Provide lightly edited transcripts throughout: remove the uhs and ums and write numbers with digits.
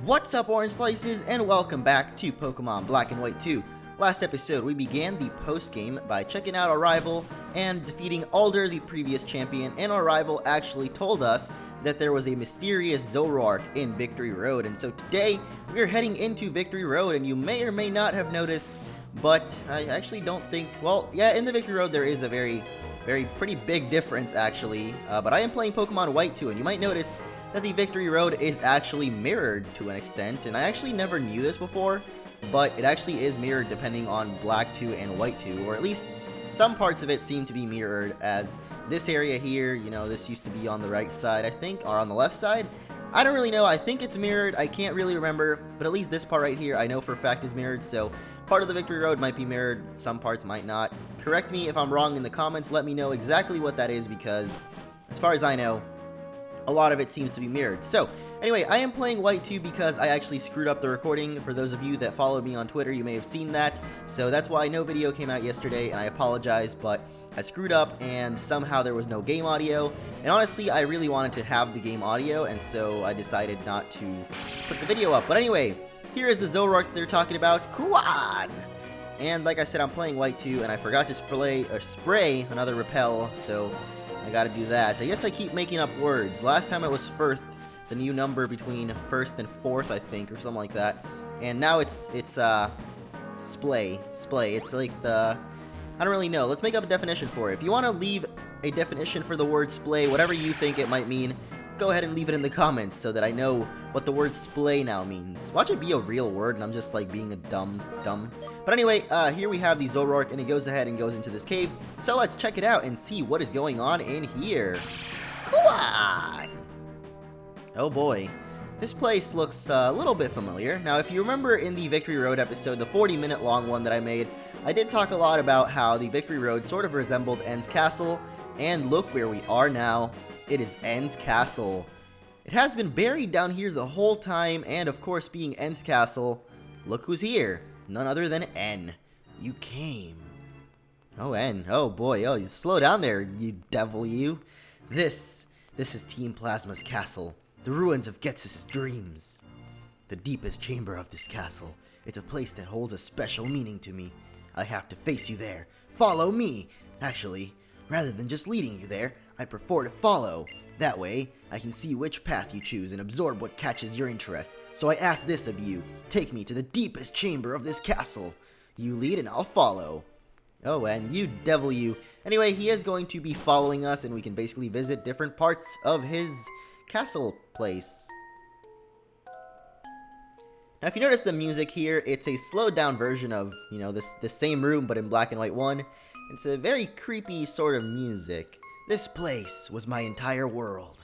What's up, Orange Slices, and welcome back to Pokemon Black and White 2. Last episode, we began the post-game by checking out our rival and defeating Alder, the previous champion, and our rival actually told us that there was a mysterious Zoroark in Victory Road. And so today, we're heading into Victory Road, and you may or may not have noticed, but I actually don't think, well, yeah, in the Victory Road there is a pretty big difference actually, but I am playing Pokemon White 2, and you might notice that the Victory Road is actually mirrored to an extent, and I actually never knew this before, but it actually is mirrored depending on Black 2 and White 2, or at least some parts of it seem to be mirrored, as this area here, you know, this used to be on the right side, I think, or on the left side. I don't really know, I think it's mirrored, I can't really remember, but at least this part right here I know for a fact is mirrored, so part of the Victory Road might be mirrored, some parts might not. Correct me if I'm wrong in the comments, let me know exactly what that is, because as far as I know, a lot of it seems to be mirrored. So, anyway, I am playing White 2 because I actually screwed up the recording. For those of you that followed me on Twitter, you may have seen that. So that's why no video came out yesterday, and I apologize, but I screwed up, and somehow there was no game audio. And honestly, I really wanted to have the game audio, and so I decided not to put the video up. But anyway, here is the Zoroark that they're talking about, Kuan! And like I said, I'm playing White 2, and I forgot to spray another repel, so I gotta do that. I guess I keep making up words. Last time it was Firth, the new number between first and fourth, I think, or something like that. And now it's splay. It's like the, I don't really know. Let's make up a definition for it. If you want to leave a definition for the word splay, whatever you think it might mean, go ahead and leave it in the comments so that I know what the word splay now means. Watch it be a real word and I'm just like being a dumb. But anyway, here we have the Zoroark, and he goes ahead and goes into this cave. So let's check it out and see what is going on in here. Kuan! Oh boy. This place looks a little bit familiar. Now, if you remember in the Victory Road episode, the 40-minute long one that I made, I did talk a lot about how the Victory Road sort of resembled En's Castle. And look where we are now. It is En's Castle. It has been buried down here the whole time, and of course, being En's Castle, look who's here. None other than N. You came. Oh, N. Oh, boy. Oh, you slow down there, you devil, you. This is Team Plasma's castle. The ruins of Ghetsis' dreams. The deepest chamber of this castle. It's a place that holds a special meaning to me. I have to face you there. Follow me. Actually, rather than just leading you there, I'd prefer to follow. That way, I can see which path you choose and absorb what catches your interest. So I ask this of you. Take me to the deepest chamber of this castle. You lead and I'll follow. Oh, and you devil you. Anyway, he is going to be following us, and we can basically visit different parts of his castle place. Now, if you notice the music here, it's a slowed down version of, you know, this same room, but in Black and White 1. It's a very creepy sort of music. This place was my entire world.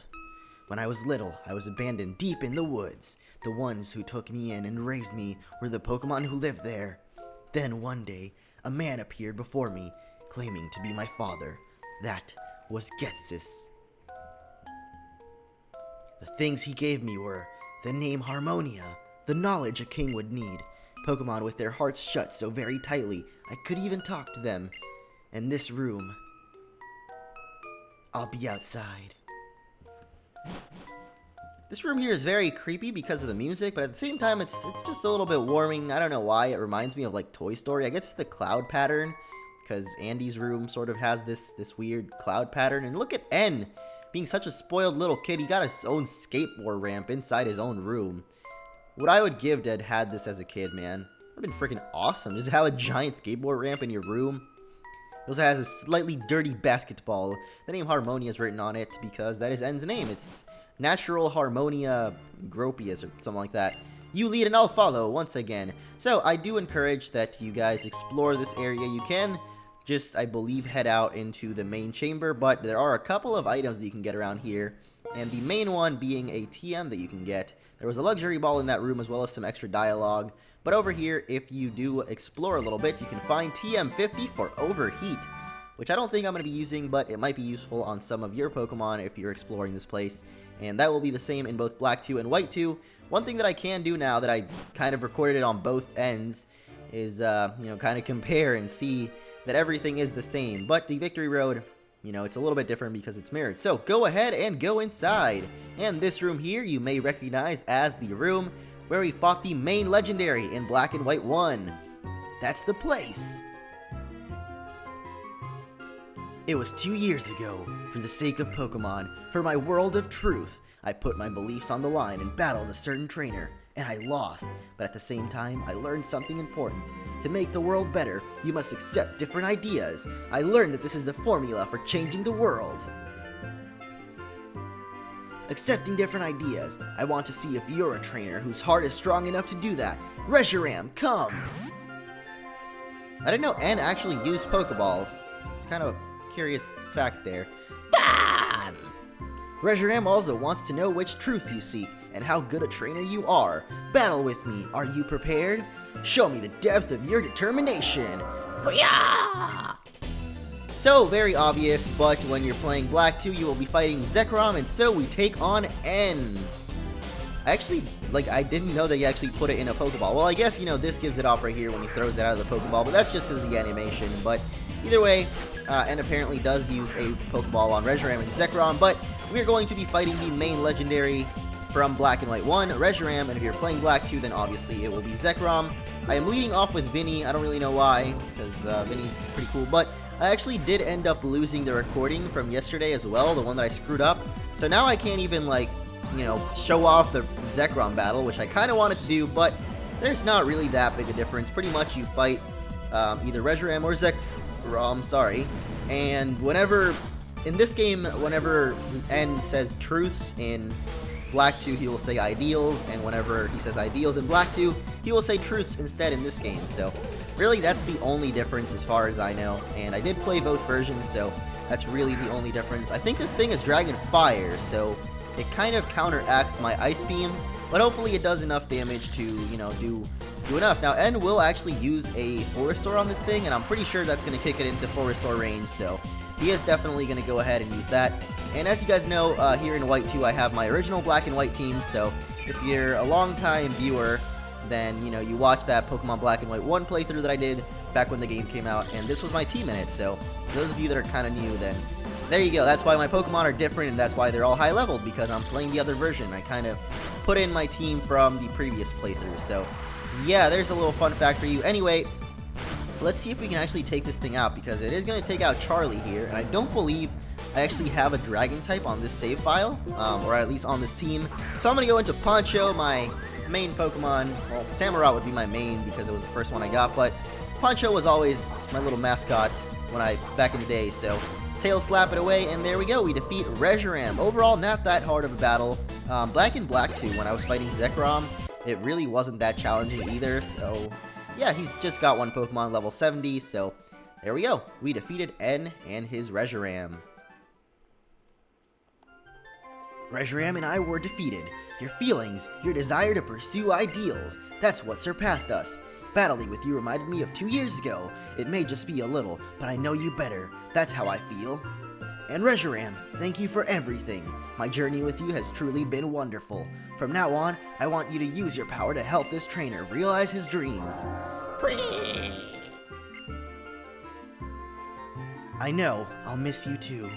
When I was little, I was abandoned deep in the woods. The ones who took me in and raised me were the Pokemon who lived there. Then one day, a man appeared before me, claiming to be my father. That was Ghetsis. The things he gave me were the name Harmonia, the knowledge a king would need, Pokemon with their hearts shut so very tightly I could even talk to them, and this room. I'll be outside. This room here is very creepy because of the music, but at the same time, it's just a little bit warming. I don't know why. It reminds me of like Toy Story. I guess it's the cloud pattern, because Andy's room sort of has this weird cloud pattern. And look at N, being such a spoiled little kid. He got his own skateboard ramp inside his own room. What I would give to have had this as a kid, man. It would have been freaking awesome. Just have a giant skateboard ramp in your room. It also has a slightly dirty basketball. The name Harmonia is written on it because that is N's name. It's Natural Harmonia Gropius or something like that. You lead and I'll follow once again. So I do encourage that you guys explore this area. You can just, I believe, head out into the main chamber, but there are a couple of items that you can get around here. And the main one being a TM that you can get. There was a luxury ball in that room as well as some extra dialogue. But over here, if you do explore a little bit, you can find TM50 for Overheat, which I don't think I'm going to be using, but it might be useful on some of your Pokemon if you're exploring this place. And that will be the same in both Black 2 and White 2. One thing that I can do now that I kind of recorded it on both ends is, you know, kind of compare and see that everything is the same. But the Victory Road, you know, it's a little bit different because it's mirrored. So go ahead and go inside. And this room here you may recognize as the room where we fought the main legendary in Black and White 1. That's the place. It was 2 years ago. For the sake of Pokemon, for my world of truth, I put my beliefs on the line and battled a certain trainer, and I lost. But at the same time, I learned something important. To make the world better, you must accept different ideas. I learned that this is the formula for changing the world. Accepting different ideas. I want to see if you're a trainer whose heart is strong enough to do that. Reshiram, come! I didn't know N actually used Pokeballs. It's kind of a curious fact there. Bam! Reshiram also wants to know which truth you seek and how good a trainer you are. Battle with me. Are you prepared? Show me the depth of your determination. Booyah! So, very obvious, but when you're playing Black 2, you will be fighting Zekrom, and so we take on N. I didn't know that you actually put it in a Pokeball. Well, I guess, this gives it off right here when he throws it out of the Pokeball, but that's just because of the animation. But either way, N apparently does use a Pokeball on Reshiram and Zekrom, but we're going to be fighting the main legendary from Black and White 1, Reshiram, and if you're playing Black 2, then obviously it will be Zekrom. I am leading off with Vinny. I don't really know why, because Vinny's pretty cool, but I actually did end up losing the recording from yesterday as well, the one that I screwed up. So now I can't even, show off the Zekrom battle, which I kind of wanted to do, but there's not really that big a difference. Pretty much you fight either Reshiram or Zekrom, and in this game, whenever N says truths in Black 2, he will say ideals, and whenever he says ideals in Black 2, he will say truths instead in this game. So really, that's the only difference as far as I know, and I did play both versions, so that's really the only difference. I think this thing is Dragon Fire, so it kind of counteracts my Ice Beam, but hopefully it does enough damage to, do enough. Now, N will actually use a Full Restore on this thing, and I'm pretty sure that's going to kick it into Full Restore range, so he is definitely going to go ahead and use that. And as you guys know, here in White 2, I have my original Black and White team, so if you're a long-time viewer, then, you watch that Pokemon Black and White 1 playthrough that I did back when the game came out, and this was my team in it, so for those of you that are kind of new, then there you go. That's why my Pokemon are different, and that's why they're all high-leveled, because I'm playing the other version. I kind of put in my team from the previous playthrough, so yeah, there's a little fun fact for you. Anyway, let's see if we can actually take this thing out, because it is going to take out Charlie here, and I don't believe I actually have a Dragon type on this save file, or at least on this team. So I'm going to go into Poncho, my main Pokemon. Well, Samurott would be my main because it was the first one I got, but Poncho was always my little mascot back in the day, so Tail Slap it away, and there we go. We defeat Reshiram. Overall, not that hard of a battle. Black and Black 2, when I was fighting Zekrom, it really wasn't that challenging either, so yeah, he's just got one Pokemon level 70, so there we go. We defeated N and his Reshiram. Reshiram and I were defeated. Your feelings, your desire to pursue ideals, that's what surpassed us. Battling with you reminded me of 2 years ago. It may just be a little, but I know you better. That's how I feel. And Reshiram, thank you for everything. My journey with you has truly been wonderful. From now on, I want you to use your power to help this trainer realize his dreams. I know, I'll miss you too.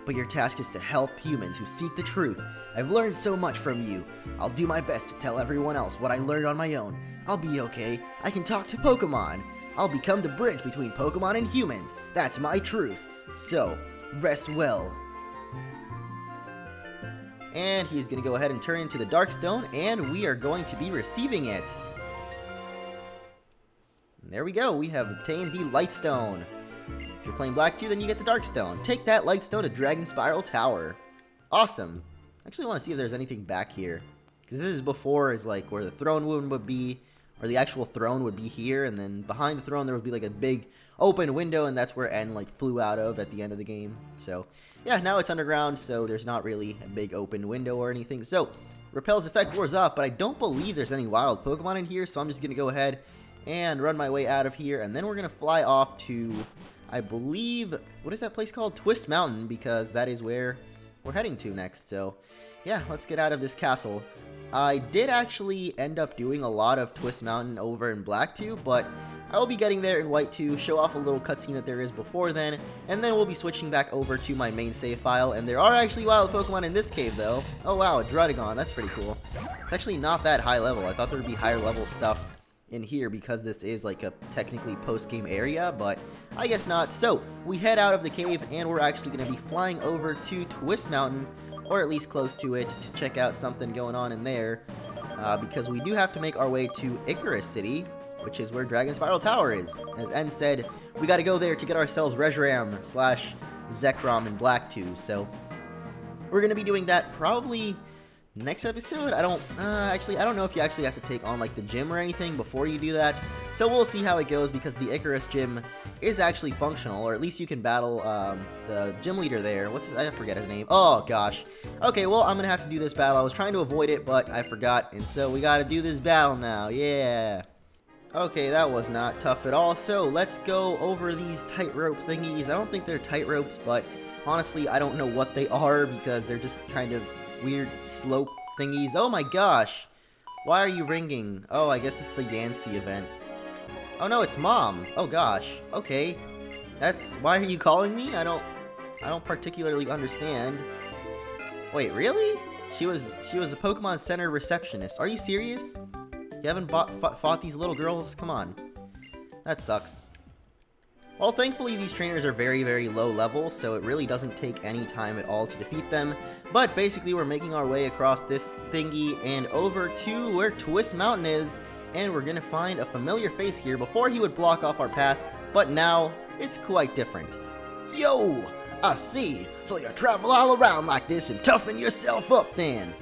But your task is to help humans who seek the truth. I've learned so much from you. I'll do my best to tell everyone else what I learned on my own. I'll be okay. I can talk to Pokemon. I'll become the bridge between Pokemon and humans. That's my truth. So, rest well. And he's going to go ahead and turn into the Darkstone, and we are going to be receiving it. And there we go. We have obtained the Lightstone. If you're playing Black 2, then you get the Darkstone. Take that Lightstone to Dragon Spiral Tower. Awesome. I actually want to see if there's anything back here, because this is before is like where the throne room would be, or the actual throne would be here, and then behind the throne there would be like a big open window, and that's where N like flew out of at the end of the game. So yeah, now it's underground, so there's not really a big open window or anything. So Repel's effect wears off, but I don't believe there's any wild Pokemon in here, so I'm just gonna go ahead and run my way out of here, and then we're gonna fly off to, I believe, what is that place called? Twist Mountain, because that is where we're heading to next. So yeah, let's get out of this castle. I did actually end up doing a lot of Twist Mountain over in Black 2, but I will be getting there in White 2, show off a little cutscene that there is before then, and then we'll be switching back over to my main save file, and there are actually wild Pokemon in this cave though. Oh wow, a Druddigon, that's pretty cool. It's actually not that high level. I thought there would be higher level stuff in here because this is like a technically post-game area, but I guess not. So we head out of the cave and we're actually going to be flying over to Twist Mountain, or at least close to it, to check out something going on in there, because we do have to make our way to Icarus City, which is where Dragon Spiral Tower is. As En said, we got to go there to get ourselves Reshiram / Zekrom in Black 2, so we're going to be doing that probably next episode. I don't know if you actually have to take on like the gym or anything before you do that, so we'll see how it goes, because the Icarus gym is actually functional, or at least you can battle the gym leader there. I forget his name. Oh gosh. Okay, well, I'm gonna have to do this battle. I was trying to avoid it, but I forgot, and so we gotta do this battle now. Yeah. Okay, that was not tough at all. So let's go over these tightrope thingies. I don't think they're tightropes, but honestly, I don't know what they are, because they're just kind of weird slope thingies. Oh my gosh, why are you ringing? Oh, I guess it's the Yancy event. Oh no, it's Mom. Oh gosh. Okay, why are you calling me? I don't particularly understand. Wait, really? She was a Pokemon Center receptionist. Are you serious? You haven't fought these little girls? Come on, that sucks. Well, thankfully these trainers are very, very low level, so it really doesn't take any time at all to defeat them. But basically we're making our way across this thingy and over to where Twist Mountain is, and we're gonna find a familiar face here. Before he would block off our path, but now it's quite different. Yo, I see. So you travel all around like this and toughen yourself up then.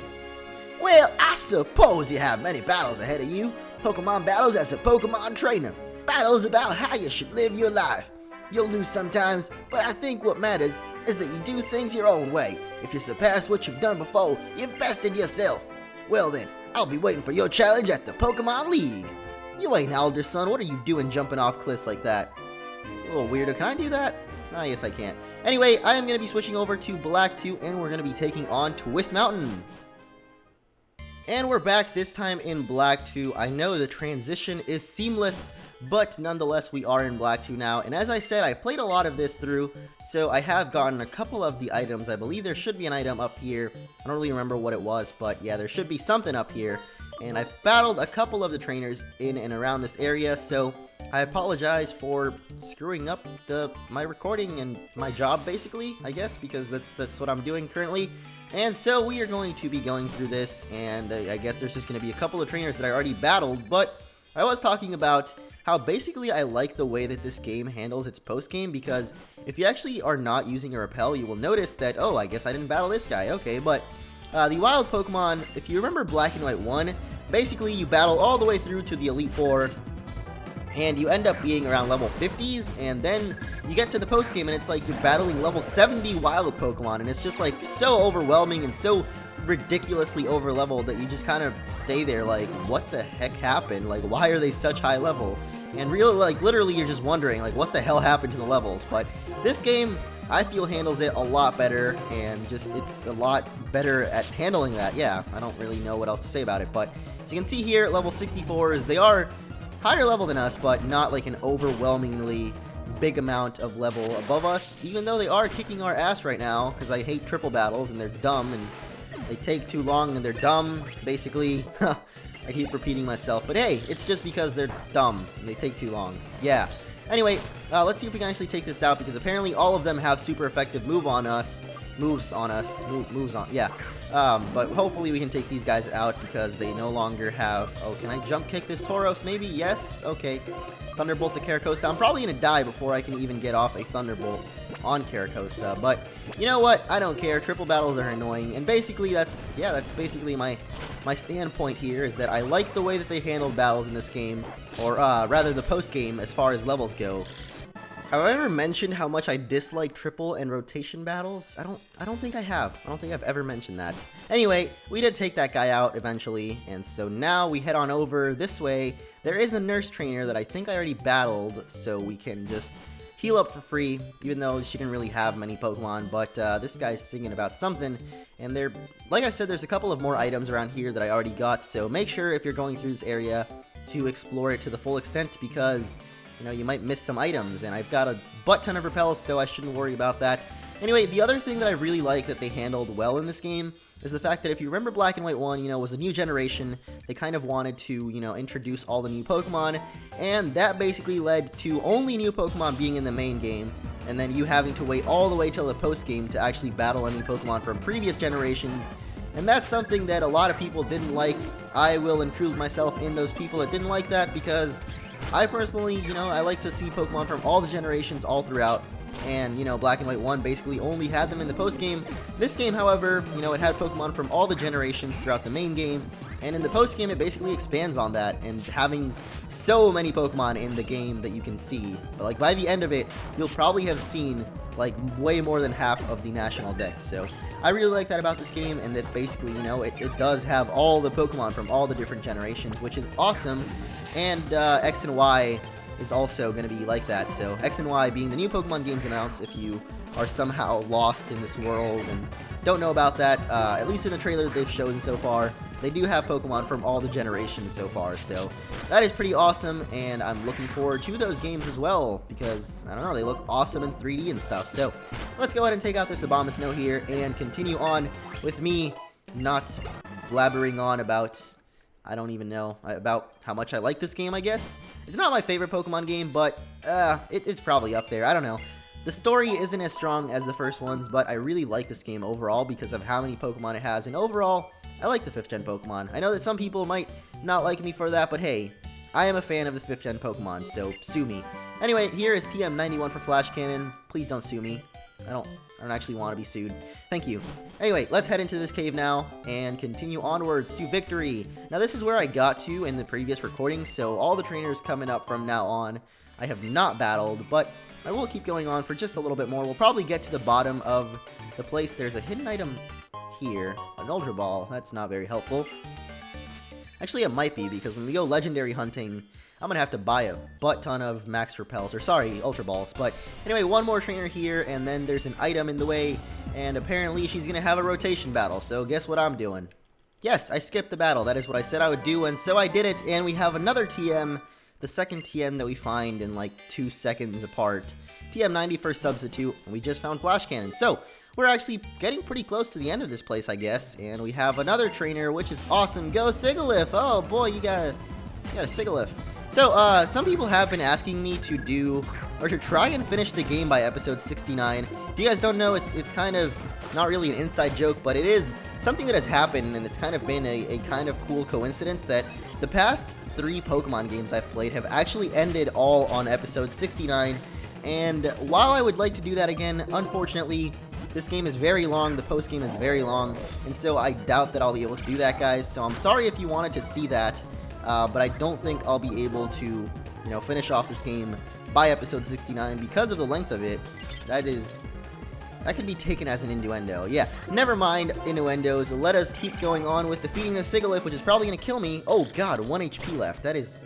Well, I suppose you have many battles ahead of you. Pokemon battles as a Pokemon trainer. Battles about how you should live your life. You'll lose sometimes, but I think what matters is that you do things your own way. If you surpass what you've done before, you've bested yourself. Well then, I'll be waiting for your challenge at the Pokemon League. You ain't older, son. What are you doing jumping off cliffs like that? You little weirdo. Can I do that? No, yes I can't. Anyway, I am going to be switching over to Black 2, and we're going to be taking on Twist Mountain. And we're back, this time in Black 2. I know the transition is seamless, but nonetheless we are in Black 2 now, and as I said, I played a lot of this through, so I have gotten a couple of the items. I believe there should be an item up here. I don't really remember what it was, but yeah, there should be something up here, and I've battled a couple of the trainers in and around this area, so I apologize for screwing up my recording and my job, basically, I guess, because that's what I'm doing currently. And so we are going to be going through this, and I guess there's just going to be a couple of trainers that I already battled, but I was talking about how basically I like the way that this game handles its post-game, because if you actually are not using a repel, you will notice that, oh, I guess I didn't battle this guy, okay, but the wild Pokemon, if you remember Black and White 1, basically you battle all the way through to the Elite Four, and you end up being around level 50s, and then you get to the post game and it's like you're battling level 70 wild Pokemon, and it's just like so overwhelming and so ridiculously over leveled that you just kind of stay there like, what the heck happened? Like, why are they such high level? And really, like, literally you're just wondering, like, what the hell happened to the levels? But this game, I feel, handles it a lot better, and just it's a lot better at handling that. Yeah, I don't really know what else to say about it, but as you can see here, level 64s, they are higher level than us, but not like an overwhelmingly big amount of level above us, even though they are kicking our ass right now, because I hate triple battles, and they're dumb, and they take too long, and they're dumb, basically. I keep repeating myself, but hey, it's just because they're dumb, and they take too long. Yeah. Anyway, let's see if we can actually take this out, because apparently all of them have super effective moves on, yeah. But hopefully we can take these guys out, because they no longer have... Oh, can I jump kick this Tauros maybe? Yes? Okay. Thunderbolt the Caracosta. I'm probably gonna die before I can even get off a Thunderbolt on Caracosta, but you know what? I don't care. Triple battles are annoying, and basically that's basically my standpoint here, is that I like the way that they handled battles in this game, or rather the post game as far as levels go. Have I ever mentioned how much I dislike triple and rotation battles? I don't think I have. I don't think I've ever mentioned that. Anyway, we did take that guy out eventually, and so now we head on over this way. There is a nurse trainer that I think I already battled, so we can just heal up for free, even though she didn't really have many Pokemon, but this guy's singing about something, and like I said, there's a couple of more items around here that I already got, so make sure if you're going through this area to explore it to the full extent, because you know, you might miss some items, and I've got a butt ton of repels, so I shouldn't worry about that. Anyway, the other thing that I really like that they handled well in this game is the fact that if you remember Black and White 1, you know, was a new generation. They kind of wanted to, you know, introduce all the new Pokemon, and that basically led to only new Pokemon being in the main game, and then you having to wait all the way till the post-game to actually battle any Pokemon from previous generations. And that's something that a lot of people didn't like. I will include myself in those people that didn't like that, because I personally, you know, I like to see Pokemon from all the generations all throughout. And, you know, Black and White 1 basically only had them in the post-game. This game, however, you know, it had Pokemon from all the generations throughout the main game. And in the post-game, it basically expands on that, and having so many Pokemon in the game that you can see. But, like, by the end of it, you'll probably have seen, like, way more than half of the national dex. So I really like that about this game, and that basically, you know, it does have all the Pokemon from all the different generations, which is awesome. And X and Y is also going to be like that. So X and Y being the new Pokemon games announced, if you are somehow lost in this world and don't know about that, at least in the trailer that they've chosen so far, they do have Pokemon from all the generations so far. So that is pretty awesome, and I'm looking forward to those games as well, because, I don't know, they look awesome in 3D and stuff. So let's go ahead and take out this Abomasnow here and continue on with me not blabbering on about, I don't even know, about how much I like this game, I guess. It's not my favorite Pokemon game, but it's probably up there. I don't know. The story isn't as strong as the first ones, but I really like this game overall because of how many Pokemon it has. And overall, I like the 5th gen Pokemon. I know that some people might not like me for that, but hey, I am a fan of the 5th gen Pokemon, so sue me. Anyway, here is TM91 for Flash Cannon. Please don't sue me. I don't actually want to be sued. Thank you. Anyway, let's head into this cave now and continue onwards to victory. Now, this is where I got to in the previous recording, so all the trainers coming up from now on, I have not battled, but I will keep going on for just a little bit more. We'll probably get to the bottom of the place. There's a hidden item here, an Ultra Ball. That's not very helpful. Actually, it might be, because when we go legendary hunting, I'm going to have to buy a butt ton of max repels, or sorry, Ultra Balls. But anyway, one more trainer here, and then there's an item in the way, and apparently she's going to have a rotation battle, so guess what I'm doing? Yes, I skipped the battle. That is what I said I would do, and so I did it, and we have another TM, the second TM that we find in like 2 seconds apart. TM90 for substitute, and we just found Flash Cannon. So we're actually getting pretty close to the end of this place, I guess, and we have another trainer, which is awesome. Go Sigilyph! Oh boy, you got a Sigilyph. So, some people have been asking me to do, or to try and finish the game by episode 69. If you guys don't know, it's kind of not really an inside joke, but it is something that has happened, and it's kind of been a kind of cool coincidence that the past 3 Pokemon games I've played have actually ended all on episode 69, and while I would like to do that again, unfortunately, this game is very long, the post game is very long, and so I doubt that I'll be able to do that, guys, so I'm sorry if you wanted to see that. But I don't think I'll be able to, you know, finish off this game by episode 69 because of the length of it. That could be taken as an innuendo. Yeah, never mind innuendos. Let us keep going on with defeating the Sigilyph, which is probably going to kill me. Oh god, 1 HP left. That is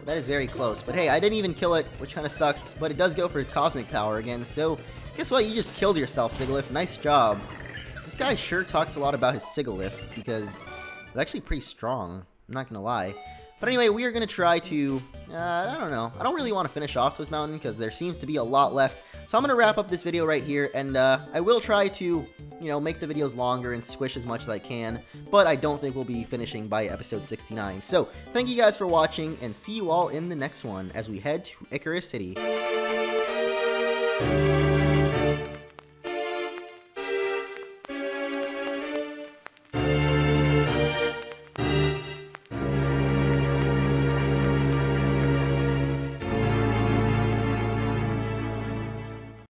very close. But hey, I didn't even kill it, which kind of sucks. But it does go for cosmic power again. So guess what? You just killed yourself, Sigilyph. Nice job. This guy sure talks a lot about his Sigilyph because it's actually pretty strong. I'm not going to lie. But anyway, we are going to try to, I don't know. I don't really want to finish off this mountain because there seems to be a lot left. So I'm going to wrap up this video right here, and I will try to, you know, make the videos longer and squish as much as I can. But I don't think we'll be finishing by episode 69. So thank you guys for watching, and see you all in the next one as we head to Icarus City.